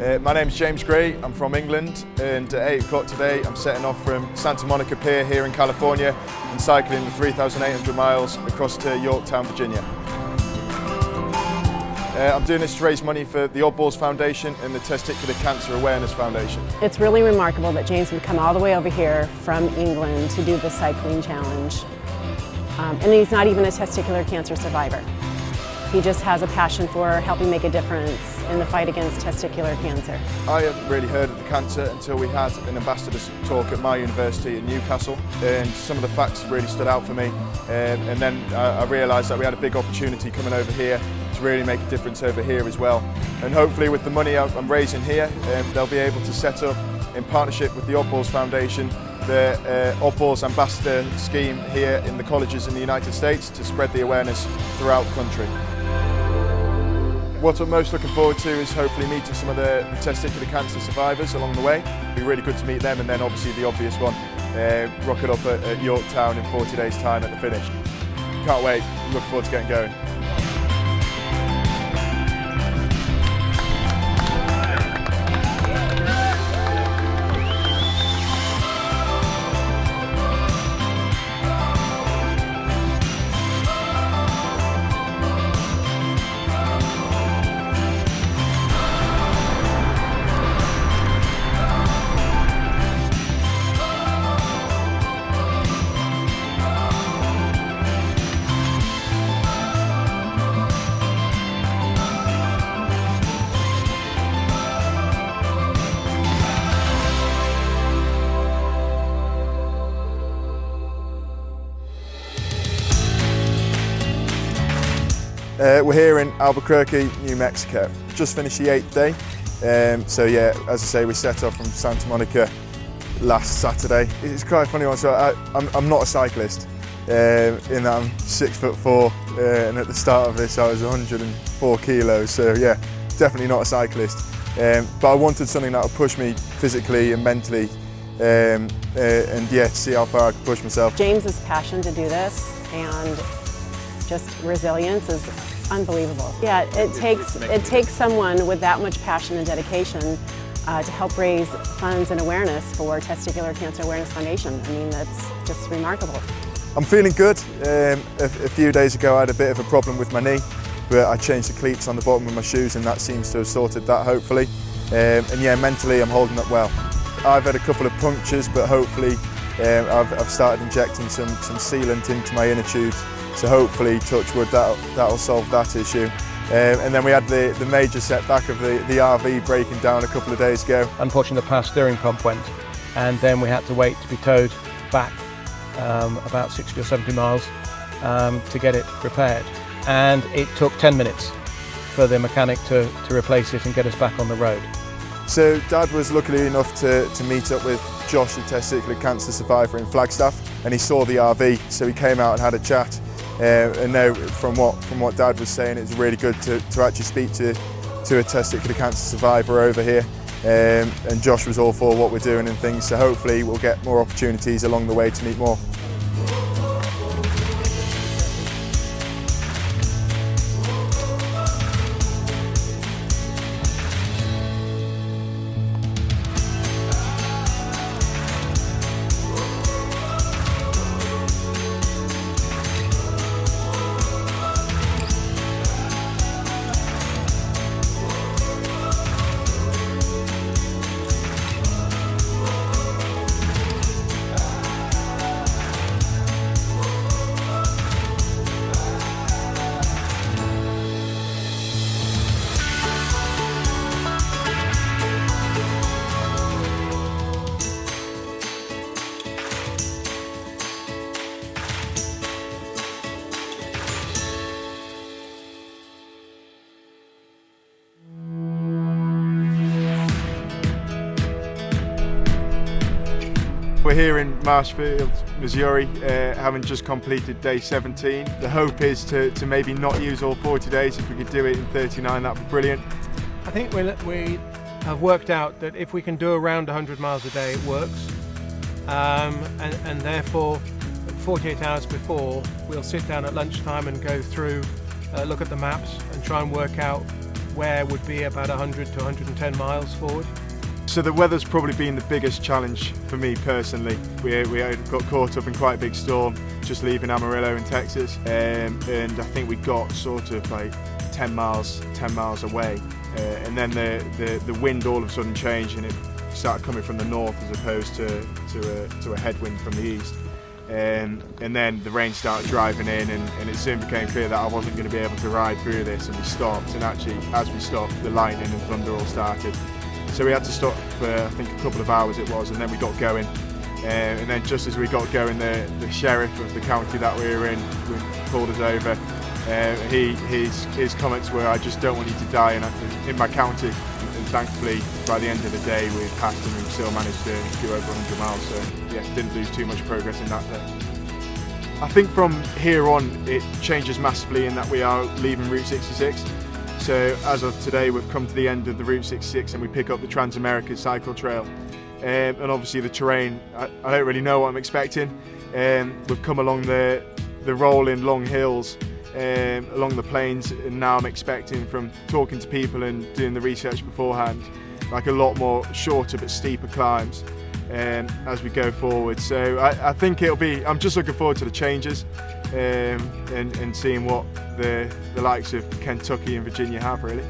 My name's James Gray, I'm from England, and at 8 o'clock today I'm setting off from Santa Monica Pier here in California and cycling the 3,800 miles across to Yorktown, Virginia. I'm doing this to raise money for the Oddballs Foundation and the Testicular Cancer Awareness Foundation. It's really remarkable that James would come all the way over here from England to do the cycling challenge. And he's not even a testicular cancer survivor. He just has a passion for helping make a difference in the fight against testicular cancer. I hadn't really heard of the cancer until we had an ambassador's talk at my university in Newcastle, and some of the facts really stood out for me. And then I realised that we had a big opportunity coming over here to really make a difference over here as well. And hopefully with the money I'm raising here, they'll be able to set up, in partnership with the Oddballs Foundation, the Oddballs Ambassador scheme here in the colleges in the United States to spread the awareness throughout the country. What I'm most looking forward to is hopefully meeting some of the testicular cancer survivors along the way. It'd be really good to meet them, and then obviously the obvious one, rock it up at Yorktown in 40 days' time at the finish. Can't wait, looking forward to getting going. We're here in Albuquerque, New Mexico. Just finished the 8th day. So yeah, as I say, we set off from Santa Monica last Saturday. It's quite a funny one. So I'm not a cyclist, in that I'm 6'4", and at the start of this I was 104 kilos. So yeah, definitely not a cyclist. But I wanted something that would push me physically and mentally, and yeah, see how far I could push myself. James's passion to do this and just resilience is unbelievable. Yeah, it takes someone with that much passion and dedication to help raise funds and awareness for Testicular Cancer Awareness Foundation. I mean, that's just remarkable. I'm feeling good. A few days ago I had a bit of a problem with my knee, but I changed the cleats on the bottom of my shoes and that seems to have sorted that, hopefully. And yeah, mentally I'm holding up well. I've had a couple of punctures, but hopefully I've started injecting some sealant into my inner tubes. So hopefully, touch wood, that'll solve that issue. And then we had the major setback of the RV breaking down a couple of days ago. Unfortunately, the power steering pump went, and then we had to wait to be towed back about 60 or 70 miles to get it repaired. And it took 10 minutes for the mechanic to replace it and get us back on the road. So Dad was lucky enough to meet up with Josh, a testicular cancer survivor in Flagstaff, and he saw the RV, so he came out and had a chat. And now, from what Dad was saying, it's really good to actually speak to a testicular cancer survivor over here. And Josh was all for what we're doing and things, so hopefully we'll get more opportunities along the way to meet more. We're here in Marshfield, Missouri, having just completed day 17. The hope is to maybe not use all 40 days. If we could do it in 39, that would be brilliant. I think we have worked out that if we can do around 100 miles a day, it works. And therefore, 48 hours before, we'll sit down at lunchtime and go through, look at the maps and try and work out where would be about 100 to 110 miles forward. So the weather's probably been the biggest challenge for me personally. We got caught up in quite a big storm just leaving Amarillo in Texas, and I think we got sort of like 10 miles away, and then the wind all of a sudden changed and it started coming from the north as opposed to a headwind from the east. And then the rain started driving in, and it soon became clear that I wasn't going to be able to ride through this, and we stopped. And actually, as we stopped, the lightning and thunder all started. So we had to stop for I think a couple of hours it was, and then we got going. And then just as we got going, the sheriff of the county that we were in pulled us over. His comments were, "I just don't want you to die in my county." And thankfully, by the end of the day, we passed and we still managed to do over 100 miles. So yeah, didn't lose too much progress in that day. I think from here on, it changes massively in that we are leaving Route 66. So as of today, we've come to the end of the Route 66 and we pick up the Trans-America Cycle Trail. And obviously the terrain, I don't really know what I'm expecting. We've come along the rolling long hills, along the plains, and now I'm expecting, from talking to people and doing the research beforehand, like a lot more shorter but steeper climbs as we go forward. So I think I'm just looking forward to the changes and seeing what the likes of Kentucky and Virginia have really.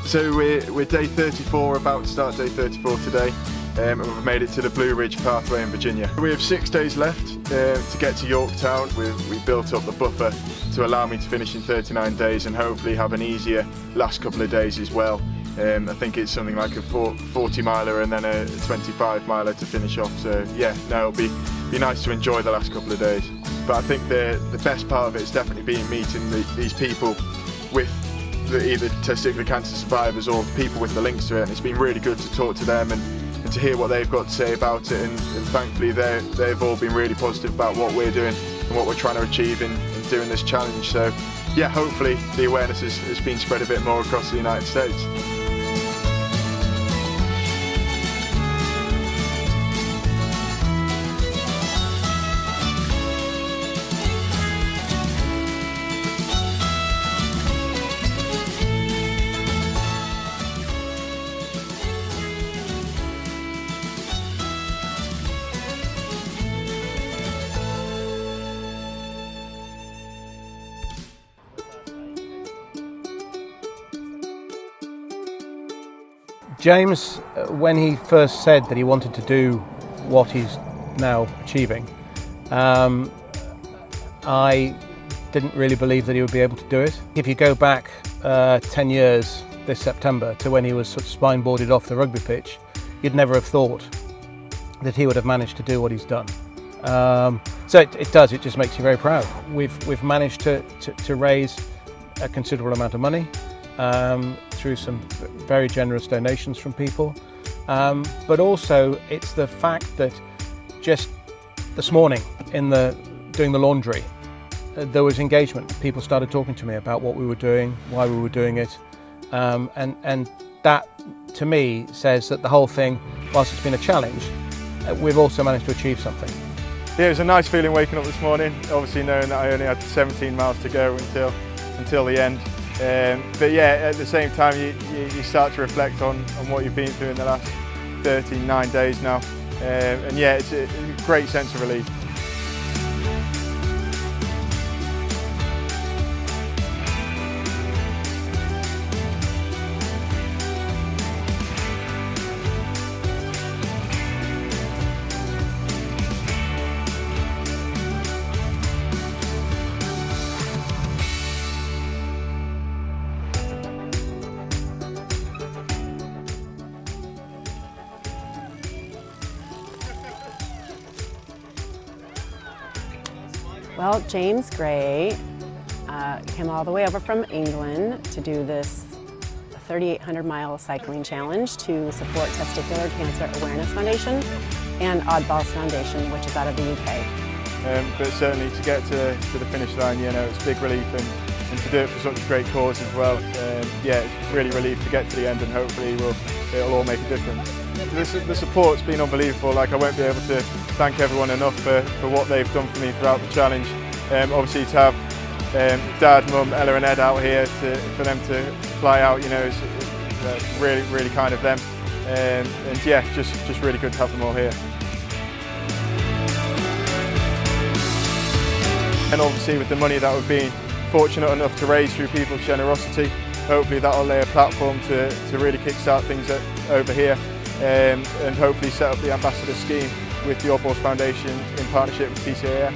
So we're day 34, about to start day 34 today, and we've made it to the Blue Ridge Pathway in Virginia. We have 6 days left to get to Yorktown. We built up the buffer to allow me to finish in 39 days and hopefully have an easier last couple of days as well. I think it's something like a 40 miler and then a 25 miler to finish off. So yeah, no, it'll be nice to enjoy the last couple of days. But I think the best part of it has definitely been meeting these people with either testicular cancer survivors or people with the links to it, and it's been really good to talk to them and to hear what they've got to say about it, and thankfully they've all been really positive about what we're doing and what we're trying to achieve in doing this challenge. So yeah, hopefully the awareness has been spread a bit more across the United States. James, when he first said that he wanted to do what he's now achieving, I didn't really believe that he would be able to do it. If you go back 10 years this September to when he was sort of spine-boarded off the rugby pitch, you'd never have thought that he would have managed to do what he's done. So it does, it just makes you very proud. We've managed to raise a considerable amount of money through some very generous donations from people, but also it's the fact that just this morning doing the laundry, there was engagement. People started talking to me about what we were doing, why we were doing it, and that to me says that the whole thing, whilst it's been a challenge, we've also managed to achieve something. Yeah, it was a nice feeling waking up this morning, obviously knowing that I only had 17 miles to go until the end. But yeah, at the same time you start to reflect on what you've been through in the last 39 days now, and yeah, it's a great sense of relief. Well, James Gray came all the way over from England to do this 3,800-mile cycling challenge to support Testicular Cancer Awareness Foundation and Oddballs Foundation, which is out of the UK. But certainly to get to the finish line, you know, it's a big relief, and to do it for such a great cause as well. Yeah, it's really relief to get to the end, and hopefully it'll all make a difference. The support's been unbelievable. Like, I won't be able to thank everyone enough for what they've done for me throughout the challenge. Obviously to have Dad, Mum, Ella and Ed out here for them to fly out, you know, is really kind of them. And yeah, just really good to have them all here. And obviously with the money that we've been fortunate enough to raise through people's generosity, hopefully that'll lay a platform to really kickstart things over here, and hopefully set up the ambassador scheme with the Oddballs Foundation in partnership with TCAF.